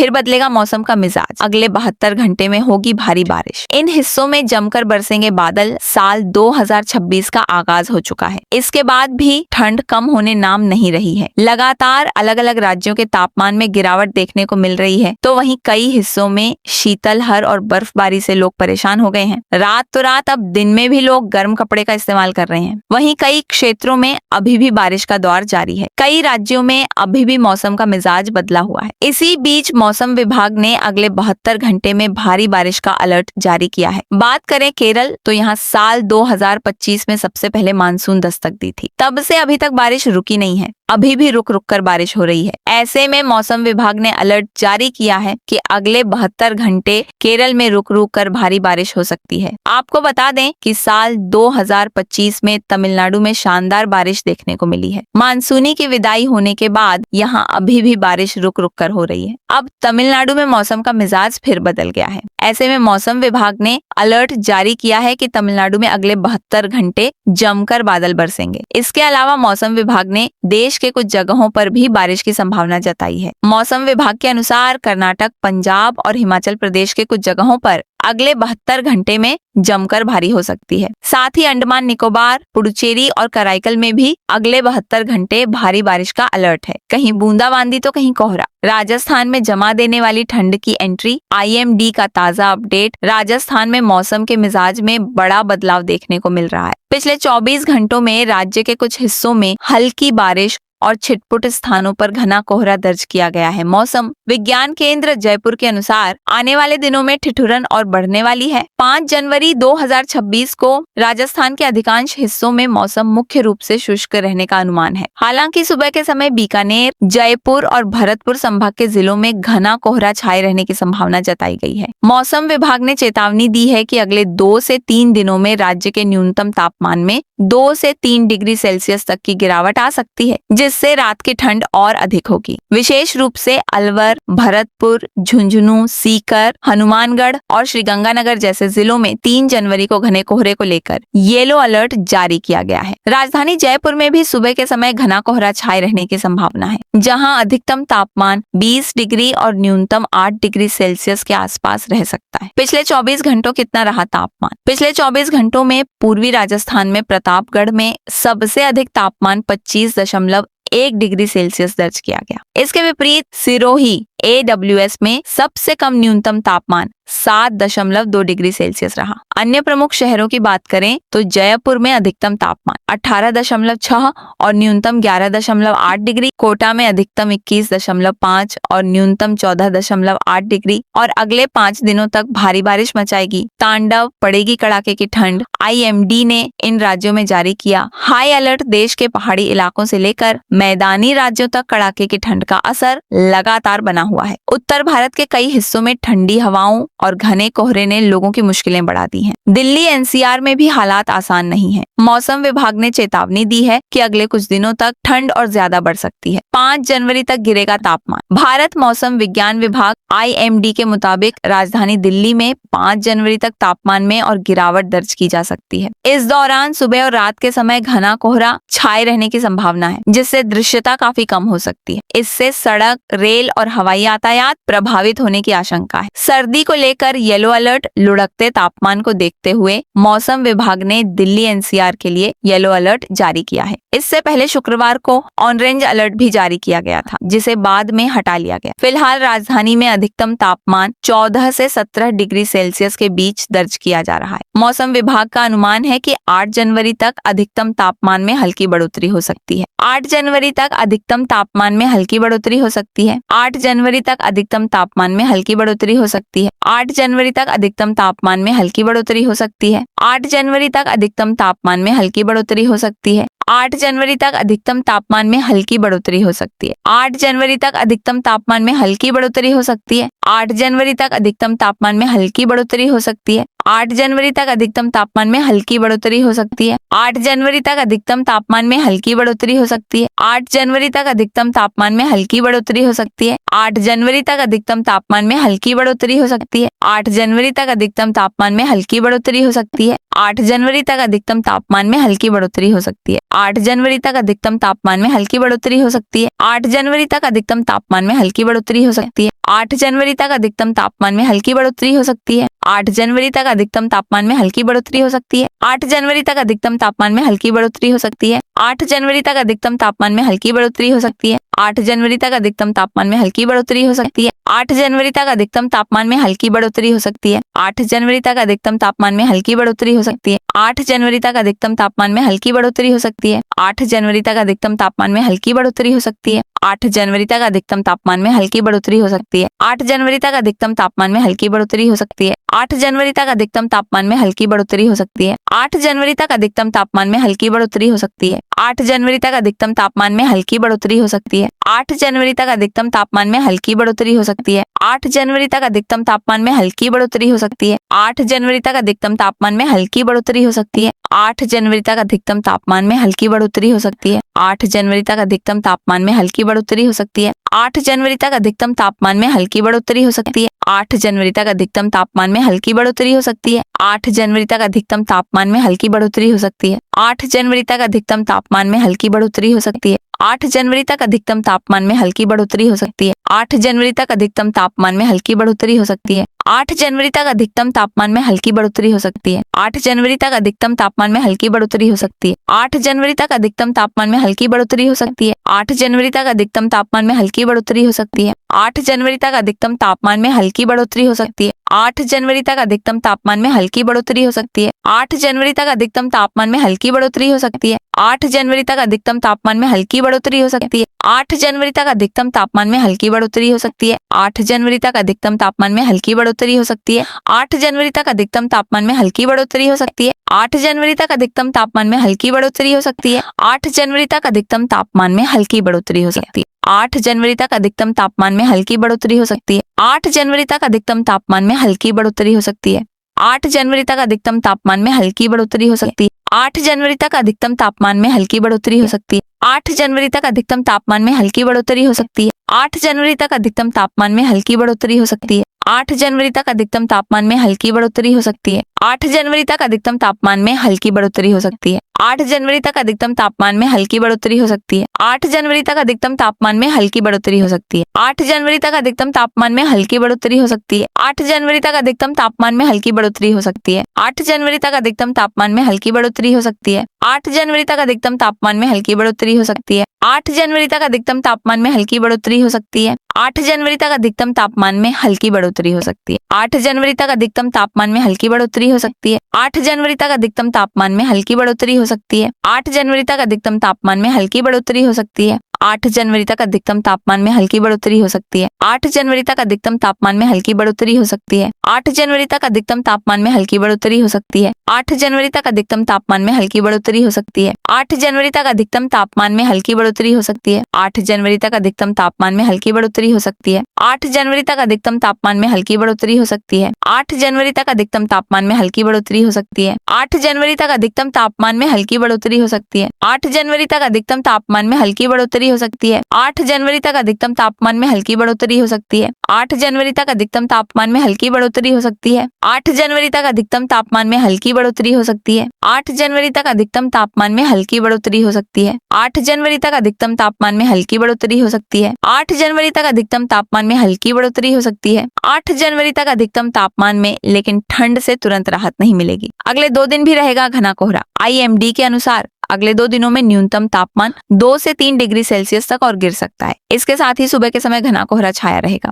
फिर बदलेगा मौसम का मिजाज। अगले 72 घंटे में होगी भारी बारिश। इन हिस्सों में जमकर बरसेंगे बादल। साल 2026 का आगाज हो चुका है। इसके बाद भी ठंड कम होने नाम नहीं रही है। लगातार अलग अलग राज्यों के तापमान में गिरावट देखने को मिल रही है, तो वहीं कई हिस्सों में शीतलहर और बर्फबारी से लोग परेशान हो गए हैं। रात तो रात, अब दिन में भी लोग गर्म कपड़े का इस्तेमाल कर रहे हैं। वहीं कई क्षेत्रों में अभी भी बारिश का दौर जारी है। कई राज्यों में अभी भी मौसम का मिजाज बदला हुआ है। इसी बीच मौसम विभाग ने अगले 72 घंटे में भारी बारिश का अलर्ट जारी किया है। बात करें केरल, तो यहाँ साल 2025 में सबसे पहले मानसून दस्तक दी थी। तब से अभी तक बारिश रुकी नहीं है। अभी भी रुक रुक कर बारिश हो रही है। ऐसे में मौसम विभाग ने अलर्ट जारी किया है कि अगले 72 घंटे केरल में रुक रुक कर भारी बारिश हो सकती है। आपको बता दें कि साल 2025 में तमिलनाडु में शानदार बारिश देखने को मिली है। मानसूनी की विदाई होने के बाद यहाँ अभी भी बारिश रुक रुक कर हो रही है। अब तमिलनाडु में मौसम का मिजाज फिर बदल गया है। ऐसे में मौसम विभाग ने अलर्ट जारी किया है कि तमिलनाडु में अगले 72 घंटे जमकर बादल बरसेंगे। इसके अलावा मौसम विभाग ने देश के कुछ जगहों पर भी बारिश की संभावना जताई है। मौसम विभाग के अनुसार कर्नाटक, पंजाब और हिमाचल प्रदेश के कुछ जगहों पर अगले 72 घंटे में जमकर भारी हो सकती है। साथ ही अंडमान निकोबार, पुडुचेरी और कराईकल में भी अगले 72 घंटे भारी बारिश का अलर्ट है। कहीं बूंदाबांदी तो कहीं कोहरा। राजस्थान में जमा देने वाली ठंड की एंट्री। IMD का ताजा अपडेट। राजस्थान में मौसम के मिजाज में बड़ा बदलाव देखने को मिल रहा है। पिछले 24 घंटों में राज्य के कुछ हिस्सों में हल्की बारिश और छिटपुट स्थानों पर घना कोहरा दर्ज किया गया है। मौसम विज्ञान केंद्र जयपुर के अनुसार आने वाले दिनों में ठिठुरन और बढ़ने वाली है। 5 जनवरी 2026 को राजस्थान के अधिकांश हिस्सों में मौसम मुख्य रूप से शुष्क रहने का अनुमान है। हालांकि सुबह के समय बीकानेर, जयपुर और भरतपुर संभाग के जिलों में घना कोहरा छाए रहने की संभावना जताई गई है। मौसम विभाग ने चेतावनी दी है कि अगले 2 से 3 दिनों में राज्य के न्यूनतम तापमान में 2 से 3 डिग्री सेल्सियस तक की गिरावट आ सकती है, जिससे रात की ठंड और अधिक होगी। विशेष रूप से अलवर, भरतपुर, झुंझुनू, सीकर, हनुमानगढ़ और श्रीगंगानगर जैसे जिलों में 3 जनवरी को घने कोहरे को लेकर येलो अलर्ट जारी किया गया है। राजधानी जयपुर में भी सुबह के समय घना कोहरा छाए रहने की संभावना है, जहां अधिकतम तापमान 20 डिग्री और न्यूनतम 8 डिग्री सेल्सियस के आसपास रह सकता है। पिछले 24 घंटों कितना रहा तापमान? पिछले 24 घंटों में पूर्वी राजस्थान में प्रतापगढ़ में सबसे अधिक तापमान 25.1 डिग्री सेल्सियस दर्ज किया गया। इसके विपरीत सिरोही AWS में सबसे कम न्यूनतम तापमान 7.2 डिग्री सेल्सियस रहा। अन्य प्रमुख शहरों की बात करें तो जयपुर में अधिकतम तापमान 18.6 और न्यूनतम 11.8 डिग्री, कोटा में अधिकतम 21.5 और न्यूनतम 14.8 डिग्री। और अगले 5 दिनों तक भारी बारिश मचाएगी। तांडव पड़ेगी कड़ाके की ठंड। IMD ने इन राज्यों में जारी किया हाई अलर्ट। देश के पहाड़ी इलाकों से लेकर मैदानी राज्यों तक कड़ाके की ठंड का असर लगातार बना हुआ है। उत्तर भारत के कई हिस्सों में ठंडी हवाओं और घने कोहरे ने लोगों की मुश्किलें बढ़ा दी हैं। दिल्ली NCR में भी हालात आसान नहीं हैं। मौसम विभाग ने चेतावनी दी है कि अगले कुछ दिनों तक ठंड और ज्यादा बढ़ सकती है। 5 जनवरी तक गिरेगा तापमान। भारत मौसम विज्ञान विभाग IMD के मुताबिक राजधानी दिल्ली में 5 जनवरी तक तापमान में और गिरावट दर्ज की जा सकती है। इस दौरान सुबह और रात के समय घना कोहरा छाए रहने की संभावना है, जिससे दृश्यता काफी कम हो सकती है। इससे सड़क, रेल और हवाई यातायात प्रभावित होने की आशंका है। सर्दी को लेकर येलो अलर्ट। लुढ़कते तापमान को देखते हुए मौसम विभाग ने दिल्ली NCR के लिए येलो अलर्ट जारी किया है। इससे पहले शुक्रवार को ऑरेंज अलर्ट भी जारी किया गया था, जिसे बाद में हटा लिया गया। फिलहाल राजधानी में अधिकतम तापमान 14 से 17 डिग्री सेल्सियस के बीच दर्ज किया जा रहा है। मौसम विभाग का अनुमान है कि 8 जनवरी तक अधिकतम तापमान में हल्की बढ़ोतरी हो सकती है। 8 जनवरी तक अधिकतम तापमान में हल्की बढ़ोतरी हो सकती है। 8 जनवरी तक अधिकतम तापमान में हल्की बढ़ोतरी हो सकती है। 8 जनवरी तक अधिकतम तापमान में हल्की बढ़ोतरी हो सकती है। 8 जनवरी तक अधिकतम तापमान में हल्की बढ़ोतरी हो सकती है। 8 जनवरी तक अधिकतम तापमान में हल्की बढ़ोतरी हो सकती है। 8 जनवरी तक अधिकतम तापमान में हल्की बढ़ोतरी हो सकती है। 8 जनवरी तक अधिकतम तापमान में हल्की बढ़ोतरी हो सकती है। 8 जनवरी तक अधिकतम तापमान में हल्की बढ़ोतरी हो सकती है। 8 जनवरी तक अधिकतम तापमान में हल्की बढ़ोतरी हो सकती है। 8 जनवरी तक अधिकतम तापमान में हल्की बढ़ोतरी हो सकती है। 8 जनवरी तक अधिकतम तापमान में हल्की बढ़ोतरी हो सकती है। 8 जनवरी तक अधिकतम तापमान में हल्की बढ़ोतरी हो सकती है। 8 जनवरी तक अधिकतम तापमान में हल्की बढ़ोतरी हो सकती है। 8 जनवरी तक अधिकतम तापमान में हल्की बढ़ोतरी हो सकती है। 8 जनवरी तक अधिकतम तापमान में हल्की बढ़ोतरी हो सकती है। 8 जनवरी तक अधिकतम तापमान में हल्की बढ़ोतरी हो सकती है। 8 जनवरी तक अधिकतम तापमान में हल्की बढ़ोतरी हो सकती है। 8 जनवरी तक अधिकतम तापमान में हल्की बढ़ोतरी हो सकती है। 8 जनवरी तक अधिकतम तापमान में हल्की बढ़ोतरी हो सकती है। 8 जनवरी तक अधिकतम तापमान में हल्की बढ़ोतरी हो सकती है। 8 जनवरी तक अधिकतम तापमान में हल्की बढ़ोतरी हो सकती है। 8 जनवरी तक अधिकतम तापमान में हल्की बढ़ोतरी हो सकती है। 8 जनवरी तक अधिकतम तापमान में हल्की बढ़ोतरी हो सकती है। 8 जनवरी तक अधिकतम तापमान में हल्की बढ़ोतरी हो सकती है। 8 जनवरी तक अधिकतम तापमान में हल्की बढ़ोतरी हो सकती है। 8 जनवरी तक अधिकतम तापमान में हल्की बढ़ोतरी हो सकती है। 8 जनवरी तक अधिकतम तापमान में हल्की बढ़ोतरी हो सकती है। 8 जनवरी तक अधिकतम तापमान में हल्की बढ़ोतरी हो सकती है। 8 जनवरी तक अधिकतम तापमान में हल्की बढ़ोतरी हो सकती है। 8 जनवरी तक अधिकतम तापमान में हल्की बढ़ोतरी हो सकती है। 8 जनवरी तक अधिकतम तापमान में हल्की बढ़ोतरी हो सकती है। 8 जनवरी तक अधिकतम तापमान में हल्की बढ़ोतरी हो सकती है। 8 जनवरी तक अधिकतम तापमान में हल्की बढ़ोतरी हो सकती है। 8 जनवरी तक अधिकतम तापमान में हल्की बढ़ोतरी हो सकती है। 8 जनवरी तक अधिकतम तापमान में हल्की बढ़ोतरी हो सकती है। 8 जनवरी तक अधिकतम तापमान में हल्की बढ़ोतरी हो सकती है। 8 जनवरी तक अधिकतम तापमान में हल्की बढ़ोतरी हो सकती है। 8 जनवरी तक अधिकतम तापमान में हल्की बढ़ोतरी हो सकती है। 8 जनवरी तक अधिकतम तापमान में हल्की बढ़ोतरी हो सकती है। 8 जनवरी तक अधिकतम तापमान में हल्की बढ़ोतरी हो सकती है। 8 जनवरी तक अधिकतम तापमान में हल्की बढ़ोतरी हो सकती है। 8 जनवरी तक अधिकतम तापमान में हल्की बढ़ोतरी हो सकती है। 8 जनवरी तक अधिकतम तापमान में हल्की बढ़ोतरी हो सकती है। 8 जनवरी तक अधिकतम तापमान में हल्की बढ़ोतरी हो सकती है। 8 जनवरी तक अधिकतम तापमान में हल्की बढ़ोतरी हो सकती है। 8 जनवरी तक अधिकतम तापमान में हल्की बढ़ोतरी हो सकती है। 8 जनवरी तक अधिकतम तापमान में हल्की बढ़ोतरी हो सकती है। 8 जनवरी तक अधिकतम तापमान में हल्की बढ़ोतरी हो सकती है। 8 जनवरी तक अधिकतम तापमान में हल्की बढ़ोतरी हो सकती है। 8 जनवरी तक अधिकतम तापमान में हल्की बढ़ोतरी हो सकती है। 8 जनवरी तक अधिकतम तापमान में हल्की बढ़ोतरी हो सकती है। 8 जनवरी तक अधिकतम तापमान में हल्की बढ़ोतरी हो सकती है। 8 जनवरी तक अधिकतम तापमान में हल्की बढ़ोतरी हो सकती है। 8 जनवरी तक अधिकतम तापमान में हल्की बढ़ोतरी हो सकती है। 8 जनवरी तक अधिकतम तापमान में हल्की बढ़ोतरी हो सकती है। 8 जनवरी तक अधिकतम तापमान में हल्की बढ़ोतरी हो सकती है। 8 जनवरी तक अधिकतम तापमान में हल्की बढ़ोतरी हो सकती है। 8 जनवरी तक अधिकतम तापमान में हल्की बढ़ोतरी हो सकती है। 8 जनवरी तक अधिकतम तापमान में हल्की बढ़ोतरी हो सकती है। 8 जनवरी तक अधिकतम तापमान में हल्की बढ़ोतरी हो सकती है। 8 जनवरी तक अधिकतम तापमान में हल्की बढ़ोतरी हो सकती है। 8 जनवरी तक अधिकतम तापमान में हल्की बढ़ोतरी हो सकती है। 8 जनवरी तक अधिकतम तापमान में हल्की बढ़ोतरी हो सकती है। 8 जनवरी तक अधिकतम तापमान में हल्की बढ़ोतरी हो सकती है। 8 जनवरी तक अधिकतम तापमान में हल्की बढ़ोतरी हो सकती है। 8 जनवरी तक अधिकतम तापमान में हल्की बढ़ोतरी हो सकती है। 8 जनवरी तक अधिकतम तापमान में हल्की बढ़ोतरी हो सकती है। 8 जनवरी तक अधिकतम तापमान में हल्की बढ़ोतरी हो सकती है। 8 जनवरी तक अधिकतम तापमान में हल्की बढ़ोतरी हो सकती है। 8 जनवरी तक अधिकतम तापमान में हल्की बढ़ोतरी हो सकती है। 8 जनवरी तक अधिकतम तापमान में हल्की बढ़ोतरी हो सकती है। 8 जनवरी तक अधिकतम तापमान में हल्की बढ़ोतरी हो सकती है। 8 जनवरी तक अधिकतम तापमान में हल्की बढ़ोतरी हो सकती है। 8 जनवरी तक अधिकतम तापमान में हल्की बढ़ोतरी हो सकती है। 8 जनवरी तक अधिकतम तापमान में हल्की बढ़ोतरी हो सकती है। 8 जनवरी तक अधिकतम तापमान में हल्की बढ़ोतरी हो सकती है। 8 जनवरी तक अधिकतम तापमान में हल्की बढ़ोतरी हो सकती है। 8 जनवरी तक अधिकतम तापमान में हल्की बढ़ोतरी हो सकती है। 8 जनवरी तक अधिकतम तापमान में हल्की बढ़ोतरी हो सकती है। 8 जनवरी तक अधिकतम तापमान में हल्की बढ़ोतरी हो सकती है। 8 जनवरी तक अधिकतम तापमान में हल्की बढ़ोतरी हो सकती है। 8 जनवरी तक अधिकतम तापमान में हल्की बढ़ोतरी हो सकती है। 8 जनवरी तक अधिकतम तापमान में हल्की बढ़ोतरी हो सकती है। 8 जनवरी तक अधिकतम तापमान में हल्की बढ़ोतरी हो सकती है। 8 जनवरी तक अधिकतम तापमान में हल्की बढ़ोतरी हो सकती है। 8 जनवरी तक अधिकतम तापमान में हल्की बढ़ोतरी हो सकती है। 8 जनवरी तक अधिकतम तापमान में हल्की बढ़ोतरी हो सकती है। 8 जनवरी तक अधिकतम तापमान में हल्की बढ़ोतरी हो सकती है। 8 जनवरी तक अधिकतम तापमान में, लेकिन ठंड से तुरंत राहत नहीं मिलेगी। अगले 2 दिन भी रहेगा घना कोहरा। IMD के अनुसार अगले 2 दिनों में न्यूनतम तापमान 2 से 3 डिग्री सेल्सियस तक और गिर सकता है। इसके साथ ही सुबह के समय घना कोहरा छाया रहेगा।